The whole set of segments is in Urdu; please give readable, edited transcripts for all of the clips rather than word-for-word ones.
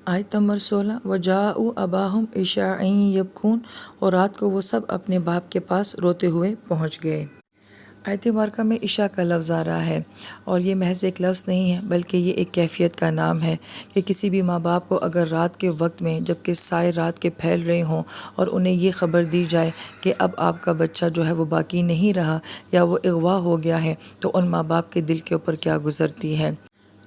آیت نمبر 16 وَجَاءُوا أَبَاهُمْ عِشَاءً يَبْكُونَ، اور رات کو وہ سب اپنے باپ کے پاس روتے ہوئے پہنچ گئے۔ آیت مبارکہ میں عشاء کا لفظ آ رہا ہے، اور یہ محض ایک لفظ نہیں ہے بلکہ یہ ایک کیفیت کا نام ہے کہ کسی بھی ماں باپ کو اگر رات کے وقت میں جب کہ سائے رات کے پھیل رہے ہوں اور انہیں یہ خبر دی جائے کہ اب آپ کا بچہ جو ہے وہ باقی نہیں رہا یا وہ اغوا ہو گیا ہے، تو ان ماں باپ کے دل کے اوپر کیا گزرتی ہے۔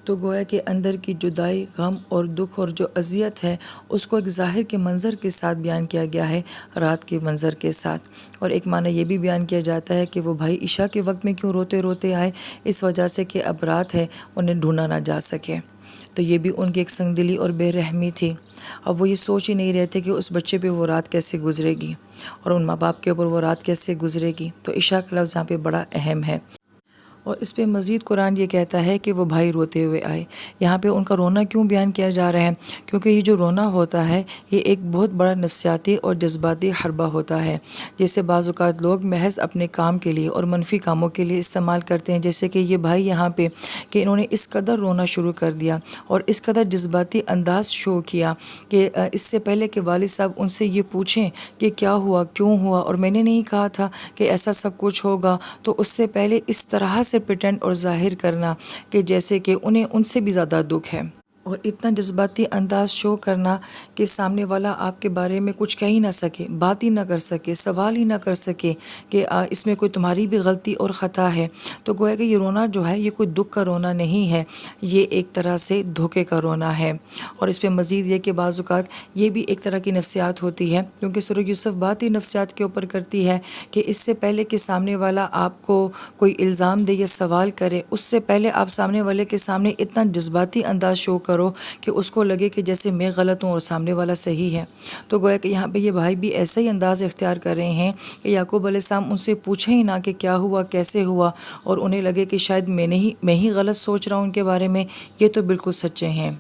تو گویا کہ اندر کی جدائی، غم اور دکھ اور جو اذیت ہے اس کو ایک ظاہر کے منظر کے ساتھ بیان کیا گیا ہے، رات کے منظر کے ساتھ۔ اور ایک معنی یہ بھی بیان کیا جاتا ہے کہ وہ بھائی عشاء کے وقت میں کیوں روتے روتے آئے، اس وجہ سے کہ اب رات ہے، انہیں ڈھونڈا نہ جا سکے۔ تو یہ بھی ان کی ایک سنگ دلی اور بے رحمی تھی۔ اب وہ یہ سوچ ہی نہیں رہے تھے کہ اس بچے پہ وہ رات کیسے گزرے گی اور ان ماں باپ کے اوپر وہ رات کیسے گزرے گی۔ تو عشاء کا لفظ یہاں پہ بڑا اہم ہے۔ اور اس پہ مزید قرآن یہ کہتا ہے کہ وہ بھائی روتے ہوئے آئے۔ یہاں پہ ان کا رونا کیوں بیان کیا جا رہا ہے؟ کیونکہ یہ جو رونا ہوتا ہے یہ ایک بہت بڑا نفسیاتی اور جذباتی حربہ ہوتا ہے، جسے بعض اوقات لوگ محض اپنے کام کے لیے اور منفی کاموں کے لیے استعمال کرتے ہیں، جیسے کہ یہ بھائی یہاں پہ کہ انہوں نے اس قدر رونا شروع کر دیا اور اس قدر جذباتی انداز شو کیا کہ اس سے پہلے کہ والد صاحب ان سے یہ پوچھیں کہ کیا ہوا، کیوں ہوا، اور میں نے نہیں کہا تھا کہ ایسا سب کچھ ہوگا، تو اس سے پہلے اس طرح سے پریٹینڈ اور ظاہر کرنا کہ جیسے کہ انہیں ان سے بھی زیادہ دکھ ہے، اور اتنا جذباتی انداز شو کرنا کہ سامنے والا آپ کے بارے میں کچھ کہہ ہی نہ سکے، بات ہی نہ کر سکے، سوال ہی نہ کر سکے کہ اس میں کوئی تمہاری بھی غلطی اور خطا ہے۔ تو گویا کہ یہ رونا جو ہے یہ کوئی دکھ کا رونا نہیں ہے، یہ ایک طرح سے دھوکے کا رونا ہے۔ اور اس پہ مزید یہ کہ بعض اوقات یہ بھی ایک طرح کی نفسیات ہوتی ہے، کیونکہ سورہ یوسف بات ہی نفسیات کے اوپر کرتی ہے کہ اس سے پہلے کہ سامنے والا آپ کو کوئی الزام دے یا سوال کرے، اس سے پہلے آپ سامنے والے کے سامنے اتنا جذباتی انداز شو کرو کہ اس کو لگے کہ جیسے میں غلط ہوں اور سامنے والا صحیح ہے۔ تو گویا کہ یہاں پہ یہ بھائی بھی ایسا ہی انداز اختیار کر رہے ہیں کہ یعقوب علیہ السلام ان سے پوچھیں ہی نہ کہ کیا ہوا، کیسے ہوا، اور انہیں لگے کہ شاید میں ہی غلط سوچ رہا ہوں ان کے بارے میں، یہ تو بالکل سچے ہیں۔